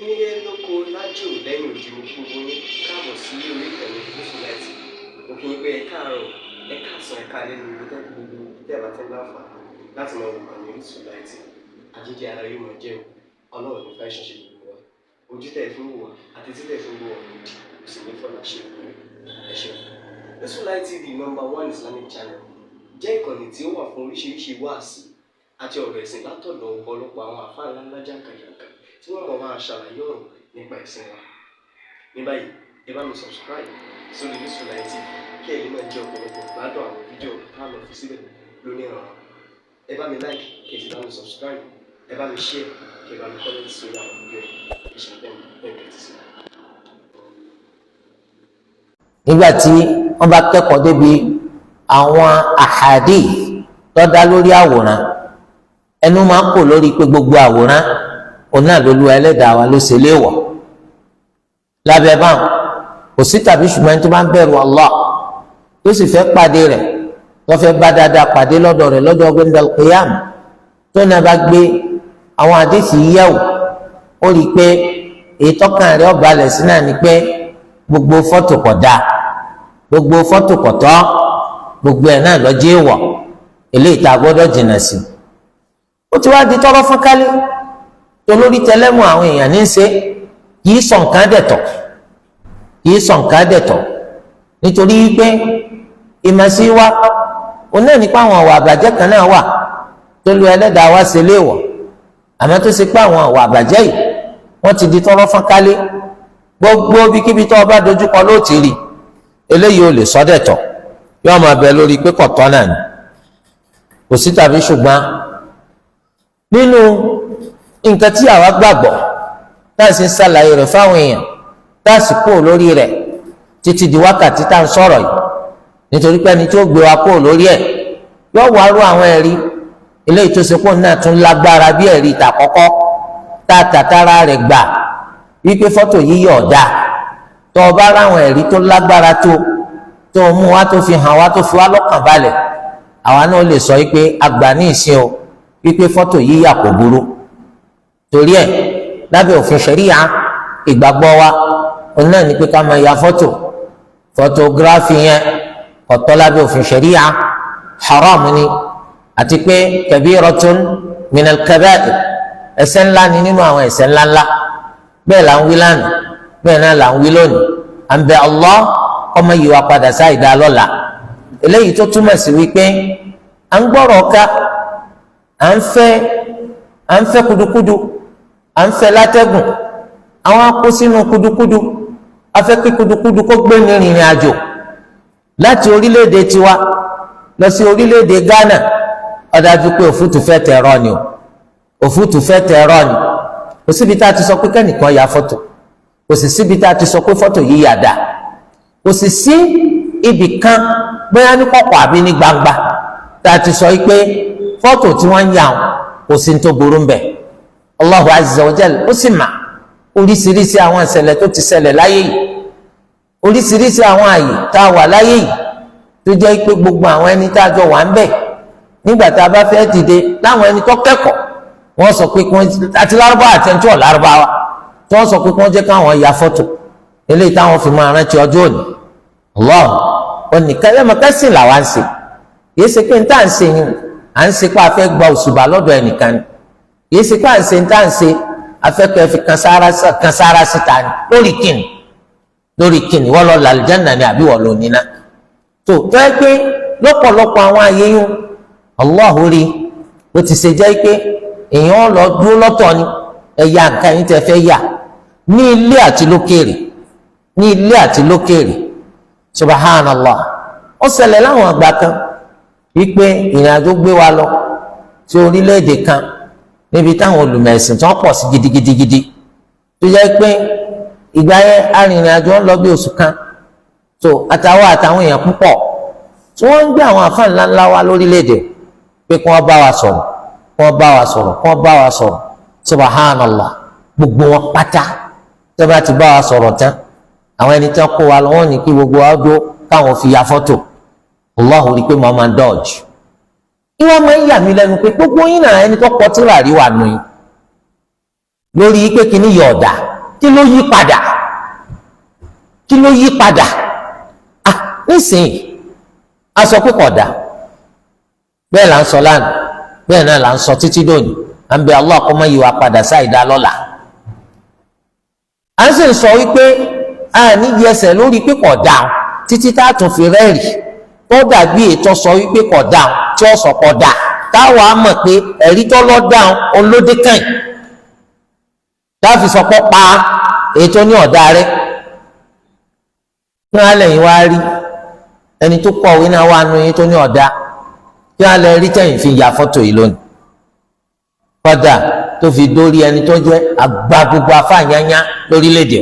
nílé lóko lájò lẹ́yìn òdì gbogbo yín káàbọ̀ sí orí ìkànnì Yusufullahi. Mo kí yín pé ẹ káàárọ̀, ẹ káàsán, ẹ káalẹ́ ní ibi tẹ́lẹ̀ gbogbo tẹ́ bá tẹ́ láǹfààní láti máa wò ìkànnì Yusufullahi. Àjíjẹ ara yóò máa jẹun, ọlọ́run ní fẹ́ ṣẹ̀ṣẹ̀ gbogbo wa. Ojú tẹ̀ fún wò wá àti títẹ̀ fún wò wá lòdì, kò sì ní fọ́nà ṣe ìwé ẹ̀ṣẹ̀. Yusufullahi TV #1 Islamic channel jẹ́ ìkànnì tí ó wà fún oríṣiríṣi wáàsí àti ọ̀rọ̀ ẹ̀sìn látọ̀dọ̀ ọ̀pọ̀lọpọ̀ àwọn àfáà ńláńlá jàǹkàjàǹkà tí wọ́n mọ̀ máa ṣàlàyé ọ̀rọ̀ nípa ẹ̀sìn wa. Ní báyìí, ẹ bá mi subscribe sórí Yusufullahi TV kí ẹ lè máa jẹ ọ̀pọ̀lọpọ̀ gbádùn àwọn fídíò táwọn fi síbẹ̀ lónìí ọ̀rọ̀. Ẹ bá mi like kí ẹ sì bá mi subscribe, ẹ bá mi share kí ẹ bá mi comment sórí àwọn fídíò yìí kí ṣe bẹ́ẹ̀ kẹ́tì sí. nígbà tí wọ́n bá kẹ́kọ̀ọ́ débi àwọn ahadith tó dá lórí àwòrán, ẹnu máa ń kò lórí pé gbogbo àwòrán òun náà lÓlúwa Ẹlẹ́dàá wa ló ṣe léèwọ̀. Lábẹ́ báwọn kò sí tàbí ṣùgbọ́n tó bá ń bẹ̀rù Allah tó sì fẹ́ pàdé rẹ̀ tó fẹ́ bá dáadáa pàdé lọ́dọ̀ rẹ̀ lọ́jọ́ gbẹ̀ndàl qiyam tó náà bá gbé àwọn àdéhìí yẹ̀wò, ó rí i pé èyí tọ́kàn rẹ̀ ó balẹ̀ sí náà ni pé gbogbo fọ́tò kò dáa, gbogbo fọ́tò kò tọ́, gbogbo ẹ̀ náà lọ́jọ́ èèwọ̀, eléyìí tá a gbọ́dọ̀ jìnnà sí. Ó ti wá di tọ́rọ́ fún kálí tó lórí tẹlẹ́mù àwọn èèyàn ní í ṣe, kìí sọ nǹkan dẹ̀tọ̀, kìí sọ nǹkan dẹ̀tọ̀ nítorí wípé ìmọ̀sí wa òun náà nípa àwọn àwọ̀ àbàjẹ́ kan náà wà tó lu Ẹlẹ́dàá wa ṣe léèwọ̀, àmọ́ tó ṣe pé àwọn àwọ̀ àbàjẹ́ yìí wọ́n ti di tọ́rọ́ fún kálí. Gbogbo bíkíbi tó o bá dojúkọ ló ti rí, eléyìí ò lè sọ dẹ̀tọ̀, yóò máa bẹ lórí pé kọ̀tọ́ náà ni. Kò sí tàbí ṣùgbọ́n nínú nǹkan tí àwa gbàgbọ́ táà sì ń ṣàlàyé rẹ̀ fáwọn èèyàn táà sì kúrò lórí rẹ̀ títí di wákàtí tá à ń sọ̀rọ̀ yìí, nítorí pé ẹni tí ó gbé wa kúrò lórí ẹ̀ yóò wá rú àwọn ẹ̀rí eléyìí tó ṣe pé òun náà tún lágbára bí ẹ̀rí ìtàkọ́kọ́ tá a tàtàrà rẹ̀ gbà wípé fọ́tò yíyí ọ̀dà. tó o bá ráwọn ẹ̀rí tó lágbára tó o mú wa tó fi hàn wá tó fi wá lọ́kàn balẹ̀, àwa náà lè sọ wípé àgbà ní ìsìn o wípé fọ́tò yíyà kò burú. Torí ẹ̀ lábẹ́ òfin ṣẹ̀ríyà ìgbàgbọ́ wa òun náà ní pé ká máa ya fọ́tògráfì yẹn ọ̀tọ̀ lábẹ́ òfin ṣẹ̀ríyà, haram ni, àti pé kabiratun minal kaba'ir, ẹ̀ṣẹ̀ ńlá ni nínú àwọn ẹ̀ṣẹ̀ ńláńlá. Bẹ́ẹ̀ là ń wí lánàá, bẹ́ẹ̀ náà là ń wí lónìí. À ń bẹ Allah ọmọ yìí wá padà sáì dá lọ́la. Eléyìí tó túmọ̀ sí wípé à ń gbọ́rọ̀ ká, à ń fẹ́ kudukudu, à ń fẹ́ látẹ́gùn, àwọn akó sínú kudukudu, a fẹ́ kí kudukudu kó gbé ní rìnrìn àjò láti orílẹ̀-èdè tiwa lọ sí orílẹ̀-èdè Ghana. Ó dájú pé òfútù fẹ́ tẹ̀rọ ni o, òfútù fẹ́ tẹ̀rọ ni. Kò síbi tá a ti sọ pé kẹ́nìkan ya fọ́tò, kò sì síbi tá a ti sọ pé fọ́tò yìí yà dá, kò sì sí ibì kan bóyá ní kọ̀kọ̀ àbí ní gbangba tá a ti sọ pé fọ́tò tí wọ́n ń yà wọn kò sí ní tó burú ń bẹ̀. Allahu azza wa jalla ó sì mà oríṣiríṣi àwọn ìṣẹ̀lẹ̀ tó ti ṣẹlẹ̀ láyé yìí, oríṣiríṣi àwọn àyè tá a wà láyé yìí tó jẹ́ pé gbogbo àwọn ẹni tá a jọ wà ń bẹ̀ nígbà tá a bá fẹ́ dìde láwọn ẹni tó kẹ́kọ̀ọ́ wọ́n sọ pé àti lárúbá àti ẹni tí ò lárúbá wa tí wọ́n sọ pé kí wọ́n jẹ́ káwọn ya fọ́tò eléyìí táwọn fi máa rántí ọjọ́ òní. Allah onìkan lẹ́mọ̀kẹ́sìn làwa ń ṣe, kìí ṣe pé níta ń ṣe yín à ń ṣe pé a fẹ́ gba òṣùbà lọ́dọ̀ ẹnìkan ni, kìí ṣe pé à ń ṣe níta ń ṣe afẹ́kẹ́ fi kan sára síta ni. Lórí kìnnì wọ́n lọ làlùjánnà ni àbí wọ́n lọ níná. tó ẹ pé lọ́pọ̀lọpọ̀ àwọn àyè yín Allah rí ó ti ṣe jẹ́ pé èèyàn lọ dúró lọ́tọ̀ ni ẹ̀yà nǹkan yín tẹ́ fẹ́ yà ní ilé àti lókèèrè, ní ilé àti lókèèrè. Subhanallah, ó ṣẹlẹ̀ láwọn àgbà kan wípé ìrìnàjò gbé wa lọ sí orílẹ̀-èdè kan níbi táwọn olùmẹ̀sìn tó ń pọ̀ sí gidigidigidi, tó jẹ́ pé ìgbà yẹn arìnrìnàjò ń lọ bí oṣù kan, tó àtàwọn èèyàn púpọ̀ tí wọ́n ń gbé àwọn àfáà ńláńlá wá lórílẹ̀-èdè pé kí wọ́n bá wa sọ̀rọ̀, kí wọ́n bá wa sọ̀rọ̀. Subhanallah, gbogbo wọn pátá tó bá ti bá wa sọ̀rọ̀ tán, àwọn ẹni tí wọ́n kó wa lọ wọ́n ní kí gbogbo wa dó káwọn fi ya fọ́tò. Allahu rí pé mo máa ń dọ́ọ̀jù. Ìwọ́n máa ń yà mí lẹ́nu pé gbogbo yín náà ẹni tó kọ tírà rí wà nù yín lórí pé kíní yọ ọ̀dà kí ló yí padà kí ló yí padà nísìnyí a sọ pé kódà bẹ́ẹ̀ là ń sọ lánàá bẹ́ẹ̀ náà là ń sọ títí dòní à ń bẹ Allah kó má yí wa padà sáìdá lọ́la à ń sì sọ wípé a ní yẹsẹ̀ lórí pé kódà títí tá a tún fi rẹ́ẹ̀rì tó dàbí ètò sọ wípé kódà tí ó sọ kódà táwa mọ̀ pé ẹ̀rí tó lọ́ dáhùn olóde kàn táàfin sọpọ́ pa ètò ní ọ̀dà rẹ̀ kí wọ́n lẹ́yìn wá rí ẹni tó kọ̀wé náà wà nù ètò ní ọ̀dà kí wọ́n lẹ́ rí tẹ̀yìn fi ya fọ́tò yìí lónìí kọ́dà tó fi dórí ẹni tó jẹ́ àgbà gbogbo afáàyányá lórílẹ̀‐èdè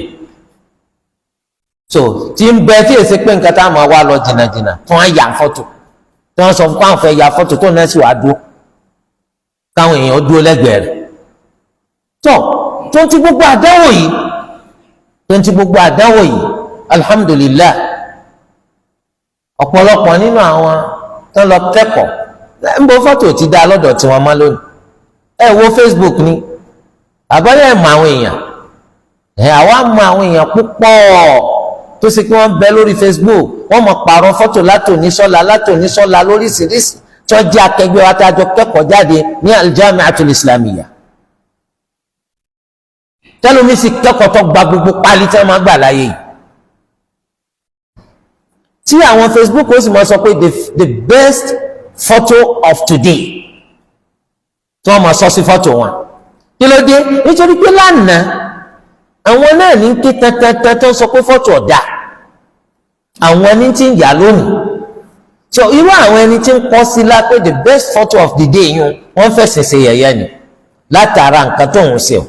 so tí ń bẹ tí èsì pé nǹkan tá a máa wá lọ jìnnàjìnnà tí wọ́n yà fọ́tò tí wọ́n sọ fún káwọn fẹ́ ya fọ́tò tó náà sì wá dúró káwọn èèyàn dúró lẹ́gbẹ̀ẹ́ rẹ̀ tó ń ti gbogbo àdánwò yìí alhamdulillah ọ̀pọ̀lọpọ̀ nínú àwọn tó lọ kẹ́kọ̀ọ́ ń bọ fọ́tò ti dá lọ́dọ̀ tí wọ́n má lónìí ẹ wo Facebook ni àbọ̀yẹ̀ ẹ̀ mọ àwọn èèyàn àwa mọ àwọn èèyàn púpọ̀ tó sì pé wọ́n bẹ lórí Facebook wọ́n mọ̀ pààrọ̀ fọ́tò látòníṣọ́lá lóríṣiríṣi tó jẹ́ akẹgbẹ́ wa tá a jọ kẹ́kọ̀ọ́ jáde ní Al-Jami'atul Islamiyya tẹ́lómi sì kẹ́kọ̀ọ́ tó gba gbogbo pálí tí wọ́n máa gbà láyé yìí tí àwọn Facebook ó sì máa sọ pé the best photo of today tí wọ́n máa sọ sí fọ́tò wọn kí ló dé nítorí pé lánàá àwọn náà ní ké tẹ́tẹ́tẹ́ tó ń sọ pé fọ́tò ọ̀dà àwọn ẹni tí ń yà lónìí so irú àwọn ẹni tí ń kọ́ sí la pé the best photo of the day yìí wọ́n fẹ̀sẹ̀ ṣe yẹ̀yẹ́ ni látara nǹkan tó ń ṣe o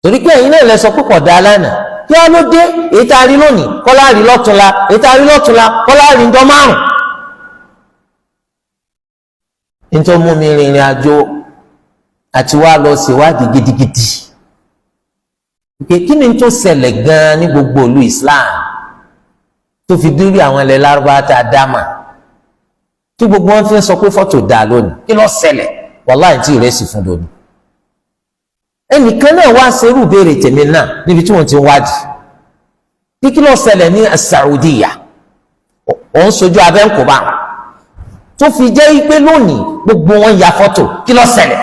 torí pé ẹ̀yin náà lẹ sọ pé kódà lánàá kí wọ́n ló dé èyí tá a rí lónìí kọ́lá rí lọ́túnla èyí tá a rí lọ́túnla kọ́lá rí ńjọ́ márùn. nítorí mú mi rìnrìn àjò àti wá lọ ṣèwádìí gidigidi kí ni tó ṣẹlẹ̀ gan-an ní gbogbo ìlú Islam tó fi dúró àwọn ilẹ̀ Lárúbáwá tá a dá mà tí gbogbo wọn fi ń sọ pé fọ́tò dáa lónìí kí ló ṣẹlẹ̀ wàláhì tí ìrẹsì fún lónìí ẹnìkan náà wá serú béèrè tèmi náà níbi tí wọ́n ti ń wádìí bí kí ló ṣẹlẹ̀ ní Saudiya òun sojú abẹ́ǹkóbá tó fi jẹ́ pé lónìí gbogbo wọn ya fọ́tò kí ló ṣẹlẹ̀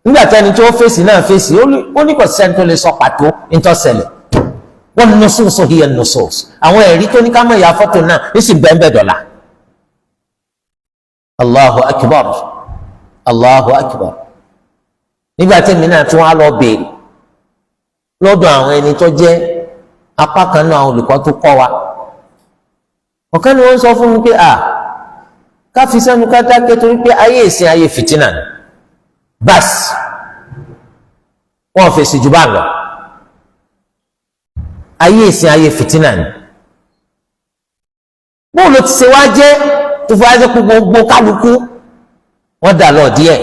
nígbà tí ẹni tó fèsì náà fèsì ó ní kò sẹ́ni tó lè sọ pàtó nítọ́ ṣẹlẹ̀ wọ́n nusus hiya nusus àwọn ẹ̀rí tó ní ká má ya fọ́tò náà ní sì bẹ́ẹ̀ dọ̀la Allahu akbar Allahu akbar nígbà tí èmi náà tún wá lọ béèrè lọ́dọ̀ àwọn ẹni tó jẹ́ apá kan náà àwọn olùkọ́ tó kọ́ wa ọ̀kan ni wọ́n sọ fún mi pé ká fi sẹ́nu ká dákẹ́ torí pé ayé ìsìn ayé fìtínà ni bas wọ́n fèsì jù bá lọ ayé ìsìn ayé fìtínà ni bóun ló ti ṣe wá jẹ́ tó fi wá jẹ́ pé gbogbo kálukú wọ́n dà lọ díẹ̀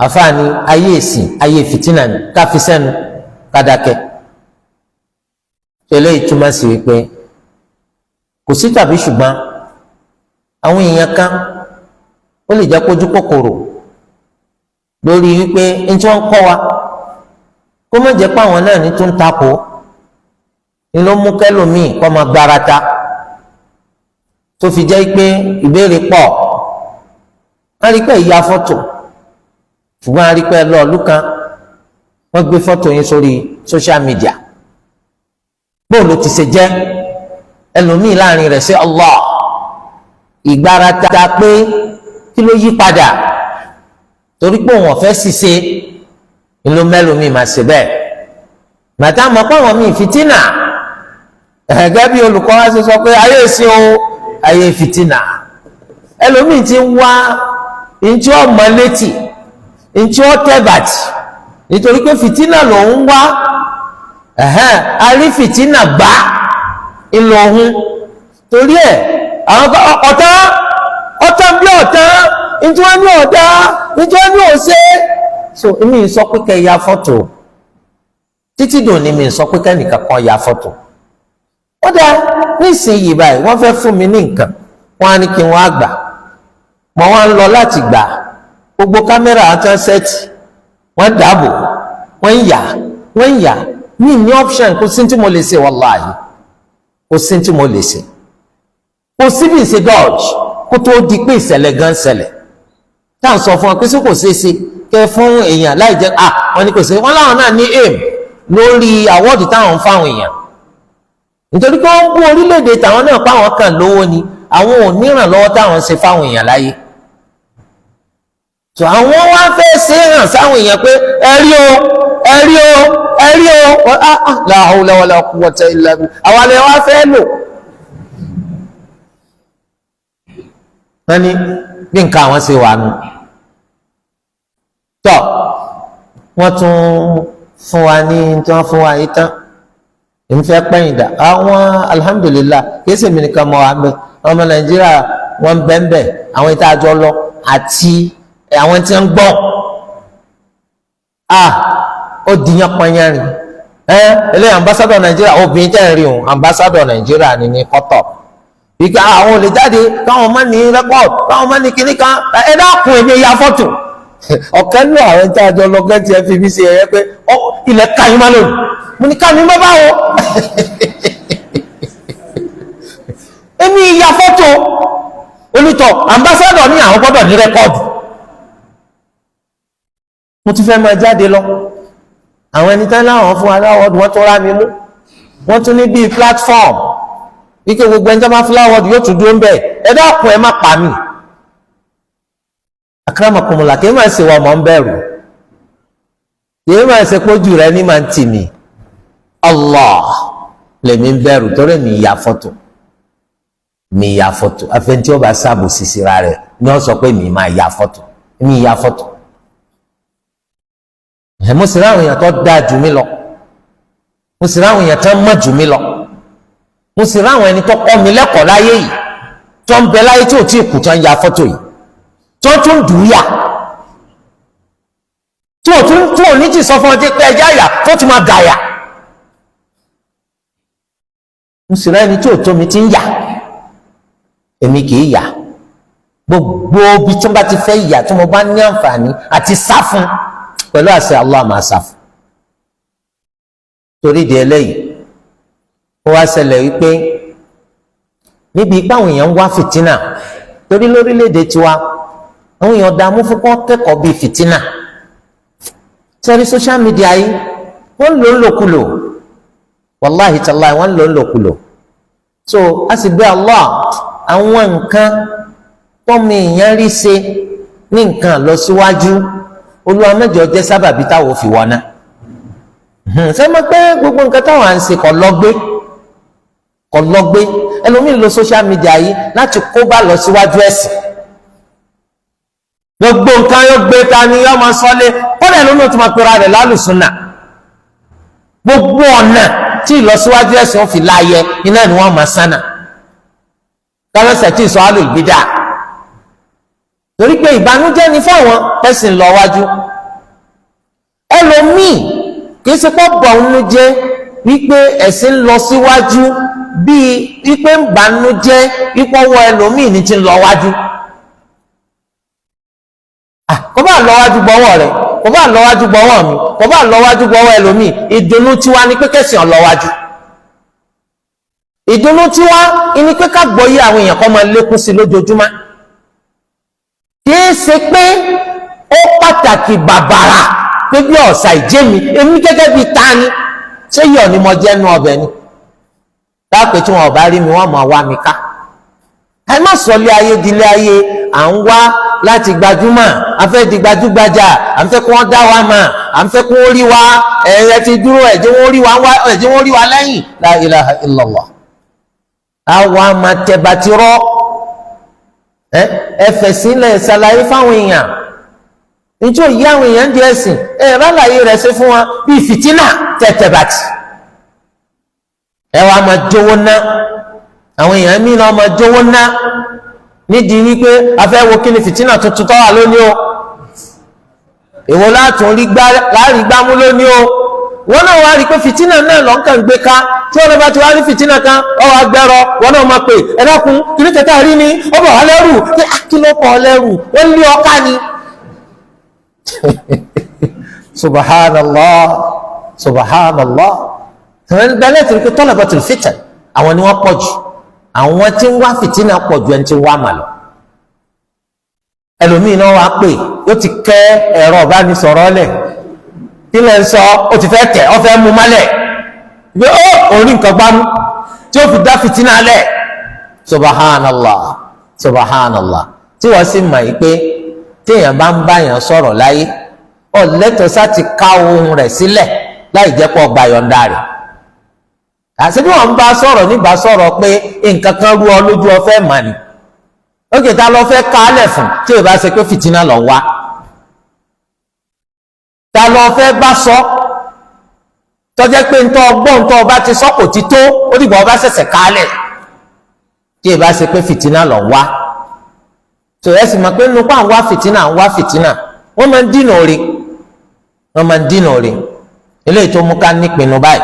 àfààní ayé ìsìn ayé fìtínà ni ká fi sẹ́nu ká dákẹ́ eléyìí túmọ̀ sí wípé kò sí tàbí ṣùgbọ́n àwọn èèyàn kan ó lè jẹ́ kójú kòkòrò lórí wípé ní tí wọ́n kọ́ wa kó má jẹ́ pé àwọn náà ní tó ń takò ni ló mú kẹ́lòmíì kó máa gbárata tó fi jẹ́ pé ìbéèrè pọ̀ wọ́n rí pé ìya fọ́tò ṣùgbọ́n a rí pé lọ́ọ̀lù kan wọ́n gbé fọ́tò yín sórí social media bóun ló ti ṣe jẹ́ ẹlòmíì láàrin rẹ̀ sí Allah ìgbárata pé kí ló yí padà torí pé òun ọ̀fẹ́ ṣiṣẹ́ ìlú mẹ́lòmíì máa ṣe bẹ́ẹ̀ màtá mọ̀ pé àwọn míì fìtínà gẹ́gẹ́ bí olùkọ́ wa ṣe sọ pé ayé ìsìn o ayé fìtínà ẹlòmíì ti ń wá ntí ọmọ létí ntí ọ tẹ́bàtì nítorí pé fìtínà lòun wá a rí fìtínà gbá ńlọ ọ̀hún torí ẹ̀ àwọn ọ̀tá bí ọ̀tá ntí wọ́n ní ọ̀dá ntí wọ́n ní ọ̀sẹ̀ so èmi sọ pé kẹ́ ya fọ́tò títí dòní mi sọ pé kẹ́nìkan kan ya fọ́tò ó dá nísìnyí báyìí wọ́n fẹ́ fún mi ní nǹkan wọ́n á ní kí wọ́n á gbà mọ́ wọ́n á lọ láti gbà gbogbo kámẹ́rà àtànsẹ́tì wọ́n dàbò wọ́n ń yà mí ní option kò sí tí mo lè ṣe wàláhì kò sí tí mo lè ṣe kò síbi ìṣe dodge kó tó di pé ìṣẹ̀lẹ̀ gan ṣẹlẹ̀ tá à ń sọ fún ọ pé sí kò ṣeé ṣe kẹ fún èèyàn láì jẹ́ wọ́n ní kò ṣe wọ́n láwọn náà ní aim lórí àwọ́ọ̀dù táwọn ń fáwọn èèyàn nítorí pé wọ́n ń bú orílẹ̀-èdè táwọn náà páwọn kan lówó ni àwọn ò nírànlọ́wọ́ táwọn ń ṣe fáwọn èèyàn láyé so àwọn wá fẹ́ ṣe hàn sáwọn èèyàn pé ẹ̀rí o la hawla wala quwwata illa billah àwọn alẹ́ wá fẹ́ lò wọ́n ní bí nǹkan àwọn ṣe wà nù tọ́ wọ́n tún fún wa ní tí wọ́n fún wa yìí tán èmi fẹ́ pẹ́yìn dà àwọn alhamdulillah kìí ṣèmi nìkan mọ́ wa mẹ́ ọmọ nàìjíríà wọ́n bẹ́ẹ̀ àwọn ìta àjọ lọ àti àwọn tí ń gbọ́ ó dìyàn panyarin eléyìí ambassadọ nàìjíríà obìnrin tẹ́ ń rí òun ambassadọ nàìjíríà ní kọ́tọ̀ ìgbà àwọn olè jáde káwọn má ní rẹ́kọ̀d káwọn má ní kíní kan ẹ dákun èmi ya fọ́tò ọ̀kẹ́ ní àwọn tí a jọ lọ gẹ́tì ẹ fi fi ṣe ẹ̀yẹ pé ilẹ̀ káyín má lòdì mo ní káyín má báwo èmi ya fọ́tò onítọ̀ ambassadọ ní àwọn gbọ́dọ̀ ní rẹ́kọ̀dù mo ti fẹ́ máa jáde lọ àwọn ẹni tán láwọn fún aláwọ̀dù wọ́n tó rá mi mú wọ́n tún ní bíi platform wípé gbogbo ẹni tó bá fún aláwọ̀dù yóò tún dúró ń bẹ̀ ẹ dákun ẹ má pa mí akramakumullah kì í máa ṣe wọ́n mọ̀ ń bẹ̀rù kì í máa ṣe pójú rẹ ní máa ń tì mí Allah lèmi ń bẹ̀rù torí mi ya fọ́tò afẹ́ntí ọba sáàbò sísira rẹ̀ ni wọ́n sọ pé mi máa ya fọ́tò mi ya fọ́tò mo sì ráwọn èèyàn tó dáa jù mí lọ mo sì ráwọn èèyàn tó mọ̀ jù mí lọ mo sì ráwọn ẹni tó kọ́ mi lẹ́kọ̀ọ́ láyé yìí tó ń bẹ láyé tí ò tí ì kù tó ń ya fọ́tò yìí tó tún dùn yà tí ò ní ti sọ fún ọdẹ pé ẹjẹ àyà tó ti máa gàyà mo sì ráwọn ẹni tí ò tó mi ti ń yà èmi kì í yà gbogbo ibi tí wọ́n bá ti fẹ́ yà tí mo bá ní àǹfààní àti sá fún pẹ̀lú àṣẹ Allah máa ṣàfù torí di eléyìí ó wá ṣẹlẹ̀ wípé níbi ipá àwọn èèyàn ń wá fìtínà torí lórílẹ̀‐èdè tiwa àwọn èèyàn dààmú fún kọ́ kẹ́kọ̀ọ́ bíi fìtínà sẹ́rí social media yìí wọ́n lò ń lòkulò wàláhì tàláhì wọ́n lò ń lòkulò so a sì bẹ̀ Allah àwọn nǹkan tọ́mọ èèyàn rí ṣe ní nǹkan lọ síwájú olúwa mẹ́jọ jẹ́ sábàbí táwọn fi wọná ṣé mo pé gbogbo nǹkan táwọn à ń ṣe kò lọ́gbé ẹlòmíín lo social media yìí láti kó bá lọ síwájú ẹ̀sìn gbogbo nǹkan yóò gbé ta ni yóò máa sọlé kọ́dà ẹlòmíín tó máa pera rẹ̀ lálùsùnà gbogbo ọ̀nà tí ìlọsíwájú ẹ̀sìn ó fi láàyè iná ni wọ́n máa sánà kálọ́sẹ̀ tí ìsọ àlùbídà torí pé ìbànújẹ́ ni fáwọn ẹ̀sìn lọ wájú ẹlòmíì kìí ṣe pọ́ bọ̀ ń jẹ́ wípé ẹ̀sìn lọ síwájú bíi wípé ń bànújẹ́ wípé ọwọ́ ẹlòmíì ní ti lọ wájú kò bá lọ wájú gbọ́wọ́ rẹ̀ kò bá lọ wájú gbọ́wọ́ mi kò bá lọ wájú gbọ́wọ́ ẹlòmíì ìdùnnú tiwa ni pé kẹsìn ọ̀ lọ wájú ìdùnnú tiwa ni pé ká gbọ́yé àwọn èèyàn kọ́ máa lékún sí lójoojúmọ́ kìí ṣe pé ó pàtàkì bàbàrà pé bí ọ̀sà ìjẹ́mi èmi gẹ́gẹ́ bíi tani ṣé yọ̀ ni mo jẹ́ nu ọbẹ̀ ni dápẹ́ tí wọn ò bá rí mi wọ́n máa wá mi ká ẹ má sọ lé ayé di lé ayé à ń wá láti gbajúmọ̀ à ń fẹ́ di gbajúgbajà à ń fẹ́ kí wọ́n dá wa mọ̀ à ń fẹ́ kí wọ́n rí wa ẹ̀rẹ́ ti dúró ẹ̀jẹ̀ wọ́n rí wa lẹ́yìn la ilaha illallah àwa máa tẹ̀ bàtí rọ́ ẹfẹ̀ sílẹ̀ ṣàlàyé fáwọn èèyàn níjó yí àwọn èèyàn di ẹ̀sìn rálàyé rẹ̀ ṣe fún wa bí fìtínà tẹ̀tẹ̀ bàtì ẹ wàá máa jówó ná àwọn èèyàn míì náà máa jówó ná nídìí wípé afẹ́ wo kí ni fìtínà tuntun tó wà lónìí o èwo látún láàrin gbámú lónìí o wọn náà wá rí i pé fìtínà náà lọ́nkàn gbé ká tí wọn bá ti wá rí fìtínà kan ọwọ́ agbẹ́rọ wọn náà máa pè ẹ dákun kí ní tẹ̀tẹ̀ rí ni ó bọ̀ wá lẹ́rù kí ló pọ̀ lẹ́rù wọ́n lé ọká ni subhanallah subhanallah gbẹ́lẹ́ tó rí pé talabatul fitan àwọn ni wọ́n pọ̀ jù àwọn tí ń wá fìtínà pọ̀ jù ẹni tí ń wá mà lọ. ẹlòmíì náà wá pè ó ti kẹ́ ẹ̀rọ ìbánisọ̀rọ̀ lẹ̀ kí lẹ́ ń sọ ó ti fẹ́ tẹ̀ ọ fẹ́ mú mọ́lẹ̀ pé ó orí nǹkan gbámú tí ó fi dá fìtínà lẹ̀ subhanallah subhanallah tí wọ́n sì mọ̀ yìí pé téèyàn bá ń báyàn sọ̀rọ̀ láyé ọ̀lẹ́tọ̀ sáti ká ohun rẹ̀ sílẹ̀ láì jẹ́ pọ̀ gba yọ̀ǹda rẹ̀ àti bí wọ́n bá sọ̀rọ̀ nígbà sọ̀rọ̀ pé nǹkan kan rú ọ lójú ọfẹ́ mà ní ókè tá lọ fẹ́ kálẹ̀ fún tí ì bá ṣe pé fìtínà lọ wá tá lọ fẹ́ bá sọ tọ́jẹ́ pé ntọ́ ọgbọ́n ntọ́ ọba ti sọ kò ti tó ó dìgbà ọba ṣẹ̀ṣẹ̀ kálẹ̀ tí ì bá ṣe pé fìtínà lọ wá tó ẹ sì mọ̀ pé nínú pa àwọn wá fìtínà wọ́n máa ń dínà orí wọ́n máa ń dínà orí eléyìí tó mú ká nípinnu báyìí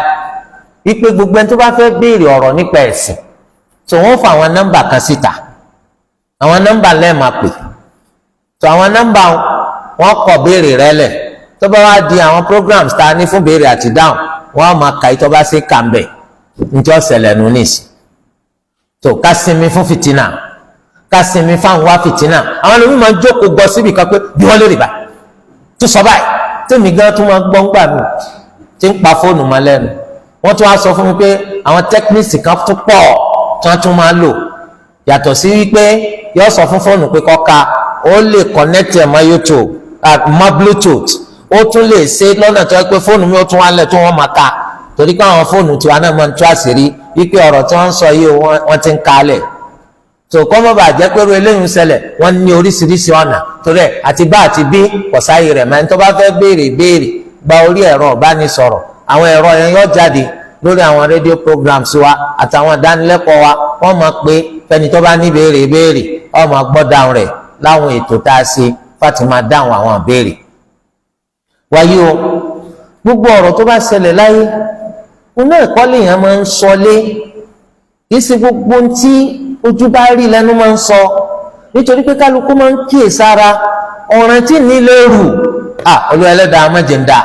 wípé gbogbo ẹni tó bá fẹ́ béèrè ọ̀rọ̀ nípa ẹ̀sìn tó wọ́n fa àwọn nọ́mbà kan síta àwọn nọ́mbà lẹ́ẹ̀ma pè tó àwọn nọ́mbà wọn kọ béèrè rẹ lẹ̀ tó bá wá di àwọn programs tá a ní fún béèrè àti dáhùn wọ́n á máa kà í tó bá ṣe kà ń bẹ̀ njẹ́ ọ̀sẹ̀lẹ̀ nù níìsì tó ká sinmi fún fìtínà ká sinmi fáwọn wá fìtínà àwọn ẹlòmíì máa ń jókòó gbọ́ síbi kan pé bí wọ́n lè rí bá tó sọ báyìí tèmi gan tó máa gbọ́ ń gbà mí tí ń pa fóònù máa lẹ́nu wọ́n tún wá sọ fún mi pé àwọn techniques kan tó pọ̀ tí wọ́n tún máa lò yàtọ̀ sí wípé yóò sọ fún fóònù pé kọ́ka ó lè connect ẹ̀ mọ́ YouTube mọ́ Bluetooth ó tún lè ṣe lọ́nà tó yẹ pé fóònù mi ó tún wá lẹ̀ tó wọ́n máa ka torí pé àwọn fóònù tiwa náà máa ń tú àṣírí wípé ọ̀rọ̀ tí wọ́n ń sọ yìí wọ́n ti ń kalẹ̀ tó kọ́ mọ́ bàa jẹ́ pé eléyìí ń ṣẹlẹ̀ wọ́n ní oríṣiríṣi ọ̀nà torí ẹ̀ àti bá àti bí kọ̀sáyì rẹ̀ máa ń tó bá fẹ́ béèrè gba orí ẹ̀rọ ìbánisọ̀rọ̀ àwọn ẹ̀rọ yẹn yóò jáde lórí àwọn rédíò programs wa àtàwọn ìdánilẹ́kọ̀ọ́ wa wọ́n máa pé fẹ́ni tó bá ní béèrè ó máa gbọ́ dáhùn rẹ̀ láwọn ètò tá a ṣe fáti máa dáhùn àwọn ìbéèrè. wáyé o gbogbo ọ̀rọ̀ tó bá ṣẹlẹ̀ láyé oná ìkọ́lé yẹn máa ń sọlé kìí ṣe gbogbo tí ojú bá rí lẹ́nu máa ń sọ nítorí pé kálukú máa ń kíyèsára ọ̀ràn tí nílé rù olú ẹlẹ́dàá mọ̀jẹ̀ ń dà.